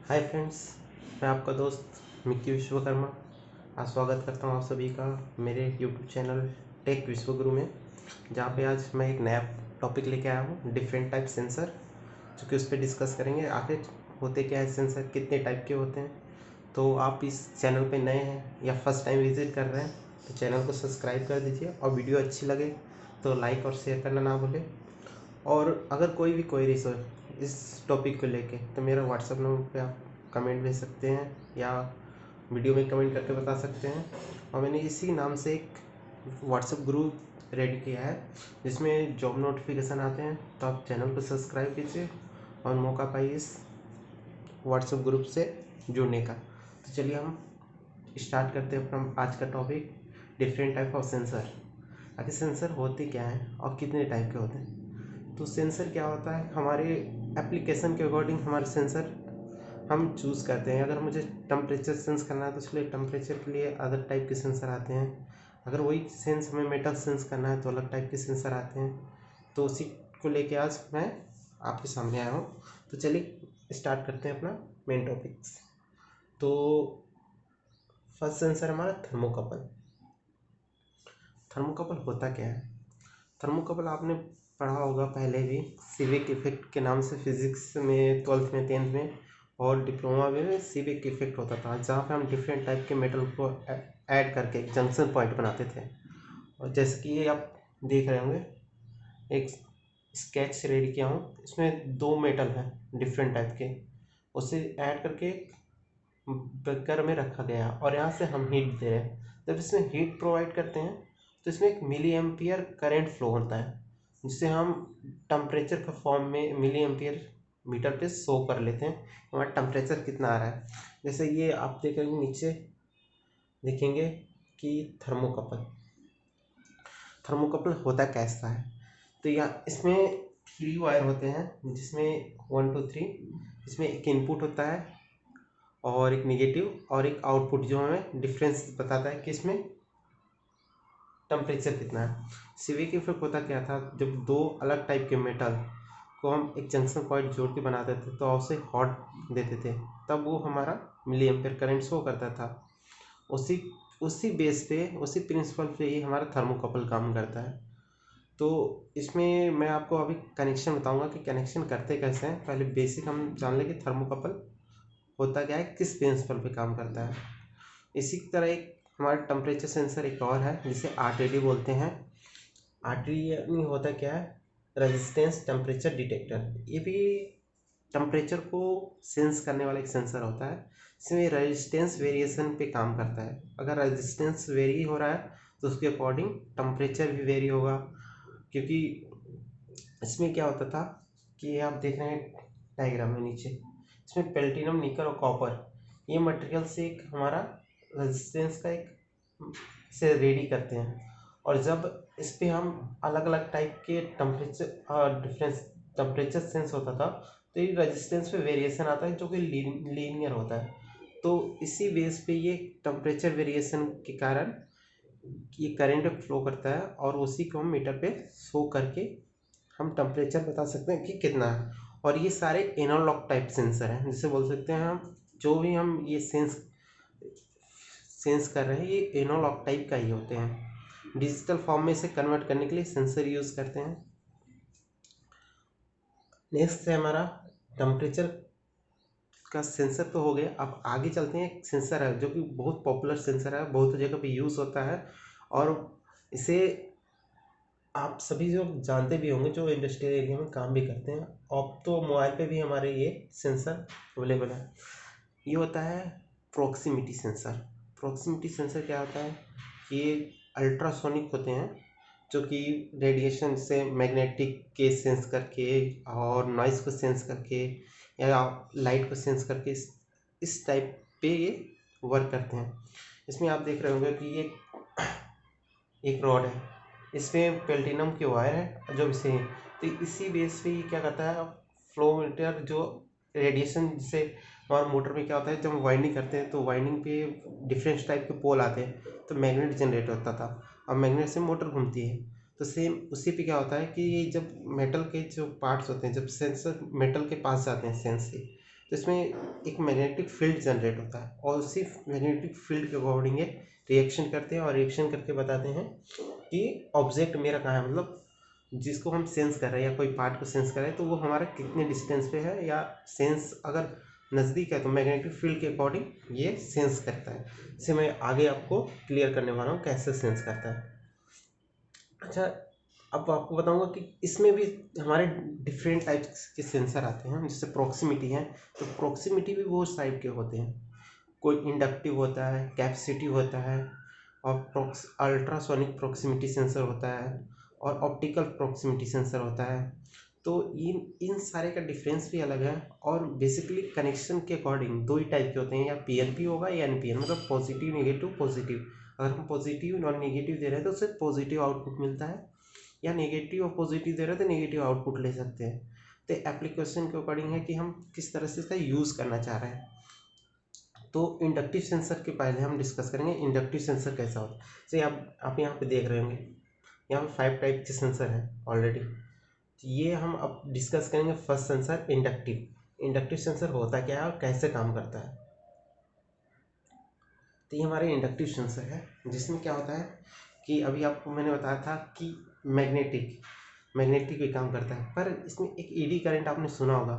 Hi friends, मैं आपका दोस्त मिक्की विश्वकर्मा आज स्वागत करता हूँ आप सभी का मेरे यूट्यूब चैनल टेक विश्वगुरु में, जहाँ पे आज मैं एक नया टॉपिक लेके आया हूँ, डिफरेंट टाइप सेंसर, जो कि उस पर डिस्कस करेंगे आखिर होते क्या है सेंसर, कितने टाइप के होते हैं। तो आप इस चैनल पे नए हैं या फर्स्ट टाइम विजिट कर रहे हैं तो चैनल को सब्सक्राइब कर दीजिए, और वीडियो अच्छी लगे तो लाइक और शेयर करना ना भूलें। और अगर कोई भी क्वेरीज हो इस टॉपिक को लेके तो मेरा व्हाट्सअप नंबर पे आप कमेंट भेज सकते हैं या वीडियो में कमेंट करके बता सकते हैं। और मैंने इसी नाम से एक व्हाट्सअप ग्रुप रेडी किया है जिसमें जॉब नोटिफिकेशन आते हैं, तो आप चैनल को सब्सक्राइब कीजिए और मौका पाइए इस व्हाट्सएप ग्रुप से जुड़ने का। तो चलिए हम स्टार्ट करते हैं अपना आज का topic, different type of sensor. आखिर सेंसर होते क्या हैं और कितने टाइप के होते हैं। तो सेंसर क्या होता है, हमारे एप्लीकेशन के अकॉर्डिंग हमारे सेंसर हम चूज़ करते हैं। अगर मुझे टेम्परेचर सेंस करना है तो इसलिए टेम्परेचर के लिए अदर टाइप के सेंसर आते हैं। अगर वही सेंस हमें मेटल सेंस करना है तो अलग टाइप के सेंसर आते हैं। तो उसी को लेके आज मैं आपके सामने आया हूँ। तो चलिए स्टार्ट करते हैं अपना मेन टॉपिक्स। तो फर्स्ट सेंसर हमारा थर्मोकपल। थर्मोकपल होता क्या है? थर्मोकपल आपने पढ़ा होगा पहले भी, सिविक इफेक्ट के नाम से फिजिक्स में 12th में 10th में और डिप्लोमा में सिविक इफेक्ट होता था, जहाँ पे हम डिफरेंट टाइप के मेटल को ऐड करके एक जंक्शन पॉइंट बनाते थे। और जैसे कि ये आप देख रहे होंगे, एक स्केच रेडी किया हूँ, इसमें दो मेटल हैं डिफरेंट टाइप के, उसे ऐड करके बेकर में रखा गया और यहाँ से हम हीट दे रहे हैं। जब इसमें हीट प्रोवाइड करते हैं तो इसमें एक मिली एम्पियर करेंट फ्लो होता है, जिसे हम टेम्परेचर के फॉर्म में मिली एम्पियर मीटर पे शो कर लेते हैं हमारा टेम्परेचर कितना आ रहा है। जैसे ये आप देखेंगे नीचे देखेंगे कि थर्मोकपल थर्मोकपल होता कैसा है। तो यहाँ इसमें 3 वायर होते हैं, जिसमें 1 2 3, इसमें एक इनपुट होता है और एक नेगेटिव और एक आउटपुट, जो हमें डिफरेंस बताता है कि इसमें टेम्परेचर कितना है। सिविक इफेक्ट होता क्या था, जब दो अलग टाइप के मेटल को हम एक जंक्शन पॉइंट जोड़ के बनाते थे तो उसे हॉट देते थे, तब वो हमारा मिली एम्पियर करंट शो करता था। उसी उसी बेस पे, उसी प्रिंसिपल पे ही हमारा थर्मोकपल काम करता है। तो इसमें मैं आपको अभी कनेक्शन बताऊंगा कि कनेक्शन करते कैसे हैं। पहले बेसिक हम जान लें कि थर्मोकपल होता क्या है, किस प्रिंसिपल पे काम करता है। इसी तरह एक हमारा टेम्परेचर सेंसर एक और है जिसे आरटीडी बोलते हैं। आरटीडी यानी होता क्या है, रेजिस्टेंस टेम्परेचर डिटेक्टर। ये भी टेम्परेचर को सेंस करने वाला एक सेंसर होता है। इसमें रेजिस्टेंस वेरिएशन पे काम करता है। अगर रेजिस्टेंस वेरी हो रहा है तो उसके अकॉर्डिंग टेम्परेचर भी वेरी होगा। क्योंकि इसमें क्या होता था कि ये आप देख रहे हैं डायग्राम में नीचे, इसमें प्लेटिनम निकल और कॉपर, ये मटेरियल से एक हमारा रेजिस्टेंस का एक से रेडी करते हैं। और जब इस पे हम अलग अलग टाइप के टेम्परेचर डिफरेंस टेम्परेचर सेंस होता था, तो ये रेजिस्टेंस पे वेरिएशन आता है जो कि लीनियर होता है। तो इसी बेस पे ये टेम्परेचर वेरिएशन के कारण ये करंट फ्लो करता है और उसी को हम मीटर पे शो करके हम टेम्परेचर बता सकते हैं कि कितना है। और ये सारे एनालॉग टाइप सेंसर हैं, जिसे बोल सकते हैं हम, जो भी हम ये सेंस कर रहे हैं ये एनालॉग टाइप का ही होते हैं। डिजिटल फॉर्म में इसे कन्वर्ट करने के लिए सेंसर यूज़ करते हैं। नेक्स्ट है हमारा टेम्परेचर का सेंसर तो हो गया। अब आगे चलते हैं, एक सेंसर है जो कि बहुत पॉपुलर सेंसर है, बहुत जगह पे यूज़ होता है और इसे आप सभी जो जानते भी होंगे जो इंडस्ट्रियल एरिया में काम भी करते हैं। अब तो मोबाइल पे भी हमारे ये सेंसर अवेलेबल है। ये होता है प्रॉक्सिमिटी सेंसर। प्रॉक्सिमिटी सेंसर क्या होता है कि ये अल्ट्रासोनिक होते हैं, जो कि रेडिएशन से मैग्नेटिक के सेंस करके और नॉइज़ को सेंस करके या लाइट को सेंस करके इस टाइप पे ये वर्क करते हैं। इसमें आप देख रहे होंगे कि ये एक रॉड है, इसमें प्लेटिनम की वायर है जो इसे, तो इसी बेस पे ये क्या करता है, फ्लो मीटर जो रेडिएशन से, और मोटर में क्या होता है जब हम वाइंडिंग करते हैं तो वाइंडिंग पे डिफरेंट टाइप के पोल आते हैं तो मैग्नेट जनरेट होता था और मैग्नेट से मोटर घूमती है। तो सेम उसी पे क्या होता है कि ये जब मेटल के जो पार्ट्स होते हैं, जब सेंसर मेटल के पास जाते हैं सेंस से, तो इसमें एक मैग्नेटिक फील्ड जनरेट होता है और उसी मैग्नेटिक फील्ड के अकॉर्डिंग ये रिएक्शन करते हैं और रिएक्शन करके बताते हैं कि ऑब्जेक्ट मेरा कहाँ है, मतलब जिसको हम सेंस कर रहे हैं या कोई पार्ट को सेंस कर रहे हैं तो वो हमारा कितने डिस्टेंस पे है, या सेंस अगर नज़दीक है तो मैग्नेटिक फील्ड के अकॉर्डिंग ये सेंस करता है। इसे मैं आगे आपको क्लियर करने वाला हूँ कैसे सेंस करता है। अच्छा, अब आपको बताऊंगा कि इसमें भी हमारे डिफरेंट टाइप्स के सेंसर आते हैं। जैसे प्रॉक्सिमिटी है, तो प्रॉक्सिमिटी भी वो टाइप के होते हैं। कोई इंडक्टिव होता है, कैपेसिटिव होता है, और अल्ट्रासोनिक प्रॉक्सिमिटी सेंसर होता है, और ऑप्टिकल प्रॉक्सिमिटी सेंसर होता है। तो इन सारे का डिफरेंस भी अलग है। और बेसिकली कनेक्शन के अकॉर्डिंग दो ही टाइप के होते हैं, या पीएनपी होगा या एनपीएन, मतलब पॉजिटिव नेगेटिव पॉजिटिव। अगर हम पॉजिटिव और नेगेटिव दे रहे हैं तो उससे पॉजिटिव आउटपुट मिलता है, या नेगेटिव और पॉजिटिव दे रहे हैं तो नेगेटिव आउटपुट ले सकते हैं। तो एप्लीकेशन के अकॉर्डिंग है कि हम किस तरह से इसका यूज़ करना चाह रहे हैं। तो इंडक्टिव सेंसर के पहले हम डिस्कस करेंगे इंडक्टिव सेंसर कैसा होता है। जैसे आप यहाँ पे देख रहे होंगे, यहाँ पे 5 टाइप के सेंसर हैं ऑलरेडी। तो ये हम अब डिस्कस करेंगे first sensor inductive. Inductive sensor होता क्या है और कैसे काम करता है। तो ये हमारे इंडक्टिव सेंसर है, जिसमें क्या होता है कि अभी आपको मैंने बताया था कि मैग्नेटिक भी काम करता है, पर इसमें एक ईडी करंट आपने सुना होगा।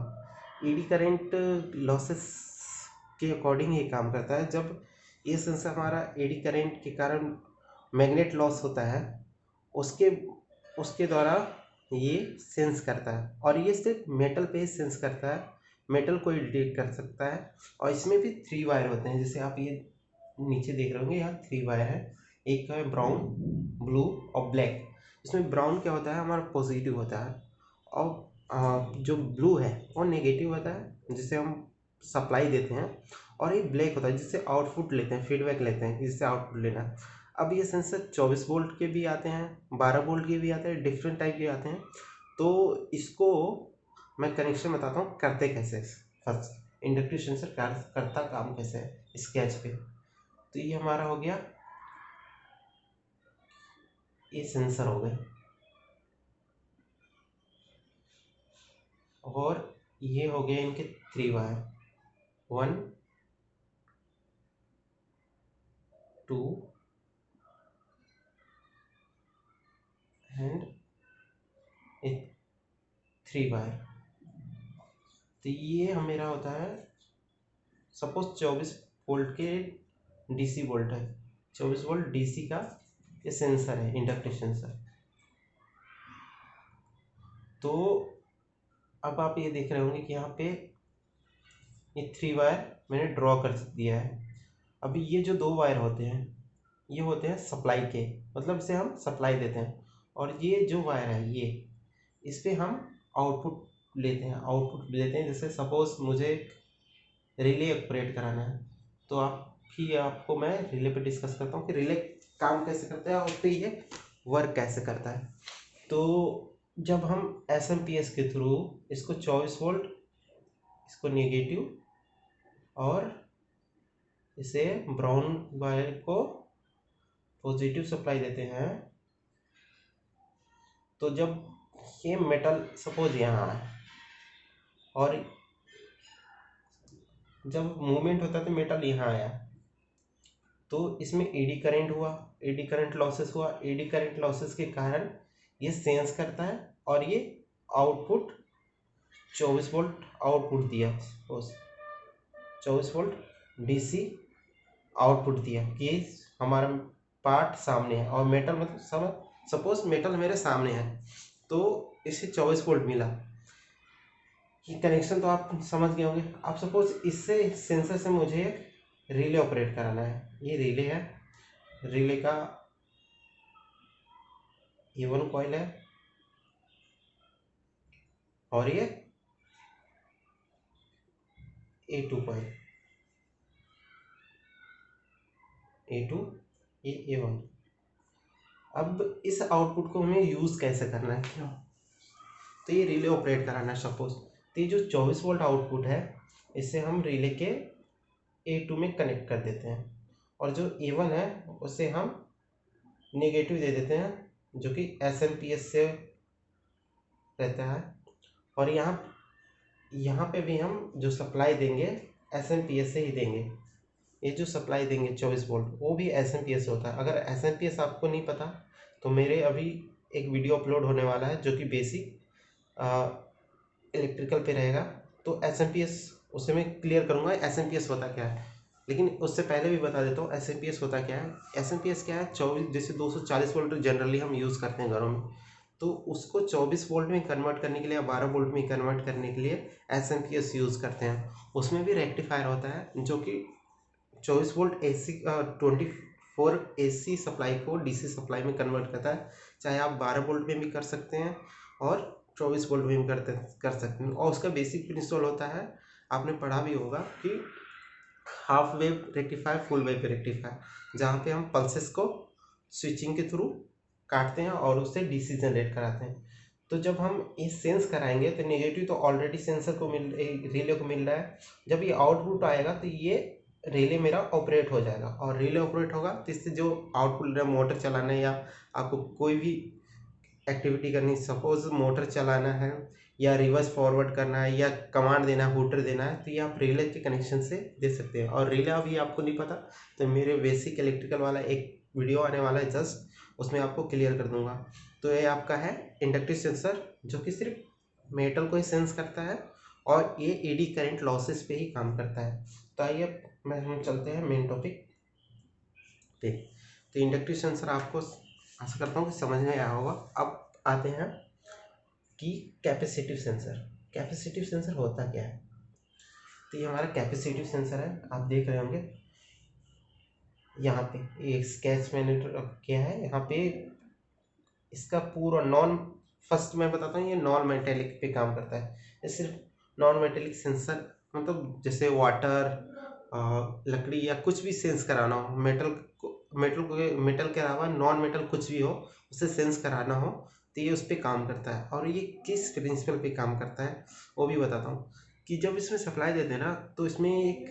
ईडी करंट लॉसेस के अकॉर्डिंग ये काम करता है। जब ये सेंसर हमारा एडी करंट के कारण मैग्नेट लॉस होता है, उसके उसके द्वारा ये सेंस करता है, और ये सिर्फ मेटल पे ही सेंस करता है। मेटल को डिटेक्ट कर सकता है। और इसमें भी 3 वायर होते हैं, जैसे आप ये नीचे देख रहे होंगे, यहाँ 3 वायर है। एक है ब्राउन, ब्लू और ब्लैक। इसमें ब्राउन क्या होता है, हमारा पॉजिटिव होता है, और जो ब्लू है वो नेगेटिव होता है, जिसे हम सप्लाई देते हैं। और एक ब्लैक होता है जिससे आउटपुट लेते हैं, फीडबैक लेते हैं, जिससे आउटपुट लेना है। अब ये सेंसर 24 वोल्ट के भी आते हैं, 12 वोल्ट के भी आते हैं, डिफरेंट टाइप के आते हैं। तो इसको मैं कनेक्शन बताता हूँ करते कैसे। फर्स्ट इंडक्टिव सेंसर करता काम कैसे है स्केच पे। तो ये हमारा हो गया, ये सेंसर हो गए, और ये हो गए इनके 3 वायर, 1 2 एंड 3 वायर। तो ये मेरा होता है, सपोज 24 वोल्ट के डीसी वोल्ट है, 24 वोल्ट डीसी का ये सेंसर है, इंडक्टिव सेंसर। तो अब आप ये देख रहे होंगे कि यहाँ पे ये 3 वायर मैंने ड्रॉ कर दिया है। अभी ये जो 2 वायर होते हैं, ये होते हैं सप्लाई के, मतलब इसे हम सप्लाई देते हैं। और ये जो वायर है, ये इस पे हम आउटपुट लेते हैं। जैसे सपोज मुझे रिले ऑपरेट कराना है, तो आपको मैं रिले पे डिस्कस करता हूँ कि रिले काम कैसे करता है और फिर ये वर्क कैसे करता है। तो जब हम एसएमपीएस के थ्रू इसको 24 वोल्ट, इसको नेगेटिव, और इसे ब्राउन वायर को पॉजिटिव सप्लाई देते हैं, तो जब ये मेटल सपोज यहाँ है और जब मूवमेंट होता है तो मेटल यहाँ आया, तो इसमें एडी करंट हुआ, एडी करंट लॉसेस हुआ। एडी करंट लॉसेस के कारण ये सेंस करता है और ये आउटपुट 24 वोल्ट आउटपुट दिया, 24 वोल्ट डीसी आउटपुट दिया कि हमारा पार्ट सामने है, और मेटल मतलब सपोज मेटल मेरे सामने है, तो इसे 24 वोल्ट मिला। ये कनेक्शन तो आप समझ गए होंगे। आप सपोज इससे सेंसर से मुझे रिले ऑपरेट कराना है, ये रिले है, रिले का A1 कॉइल है, और ये A2 कॉइल, A2 ये A1। अब इस आउटपुट को हमें यूज़ कैसे करना है, क्यों, तो ये रिले ऑपरेट कराना है सपोज। तो ये जो 24 वोल्ट आउटपुट है, इसे हम रिले के A2 में कनेक्ट कर देते हैं, और जो A1 है उसे हम नेगेटिव दे देते हैं, जो कि एसएमपीएस से रहता है। और यहाँ यहाँ पे भी हम जो सप्लाई देंगे एसएमपीएस से ही देंगे। ये जो सप्लाई देंगे 24 वोल्ट वो भी एसएमपीएस होता है। अगर एसएमपीएस आपको नहीं पता तो मेरे अभी एक वीडियो अपलोड होने वाला है जो कि बेसिक इलेक्ट्रिकल पे रहेगा, तो एसएमपीएस उससे मैं क्लियर करूँगा एसएमपीएस होता क्या है। लेकिन उससे पहले भी बता देता हूँ एसएमपीएस होता क्या है। एसएमपीएस क्या है, 24 जैसे 240 वोल्ट जनरली हम यूज़ करते हैं घरों में, तो उसको 24 वोल्ट में कन्वर्ट करने के लिए या 12 वोल्ट में कन्वर्ट करने के लिए एसएमपीएस यूज़ करते हैं। उसमें भी रेक्टिफायर होता है जो कि 24 वोल्ट एसी 24 एसी सप्लाई को डीसी सप्लाई में कन्वर्ट करता है। चाहे आप 12 वोल्ट में भी कर सकते हैं और 24 वोल्ट में भी कर सकते हैं। और उसका बेसिक प्रिंसिपल होता है, आपने पढ़ा भी होगा कि half wave rectifier, full wave rectifier, जहाँ पे हम पल्सेस को स्विचिंग के थ्रू काटते हैं और उससे डीसी जनरेट कराते हैं। तो जब हम ये सेंस कराएंगे तो नेगेटिव तो ऑलरेडी सेंसर को रिले को मिल रहा है। जब ये आउटपुट आएगा तो ये रिले मेरा ऑपरेट हो जाएगा, और रिले ऑपरेट होगा तो इससे जो आउटपुट मोटर चलाना है या आपको कोई भी एक्टिविटी करनी, सपोज मोटर चलाना है या रिवर्स फॉरवर्ड करना है या कमांड देना है, हुटर देना है, तो ये आप रिले के कनेक्शन से दे सकते हैं। और रिले अभी आपको नहीं पता तो मेरे बेसिक इलेक्ट्रिकल वाला एक वीडियो आने वाला है जस्ट, उसमें आपको क्लियर कर दूंगा। तो ये आपका है इंडक्टिव सेंसर जो कि सिर्फ मेटल को ही सेंस करता है और ये एडी करंट लॉसेस पे ही काम करता है। तो आइए हम चलते हैं मेन टॉपिक पे। तो इंडक्टिव सेंसर आपको आशा करता हूँ कि समझ में आया होगा। अब आते हैं कि कैपेसिटिव सेंसर। कैपेसिटिव सेंसर होता क्या है। तो ये हमारा कैपेसिटिव सेंसर है, आप देख रहे होंगे यहाँ पे एक स्केच मैंने किया है। यहाँ पे इसका पूरा फर्स्ट मैं बताता हूँ, ये नॉन मेटेलिक पे काम करता है। ये सिर्फ नॉन मेटेलिक सेंसर, मतलब जैसे वाटर, लकड़ी या कुछ भी सेंस कराना हो, मेटल के अलावा नॉन मेटल कुछ भी हो उसे सेंस कराना हो तो ये उस पर काम करता है। और ये किस प्रिंसिपल पे काम करता है वो भी बताता हूँ। कि जब इसमें सप्लाई देते हैं ना तो इसमें एक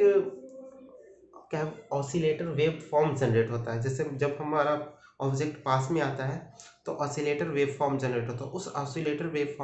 क्या ऑसिलेटर वेव फॉर्म जनरेट होता है। जैसे जब हमारा ऑब्जेक्ट पास में आता है तो ऑसिलेटर वेव फॉर्म जनरेट होता है। उस ऑसिलेटर वेव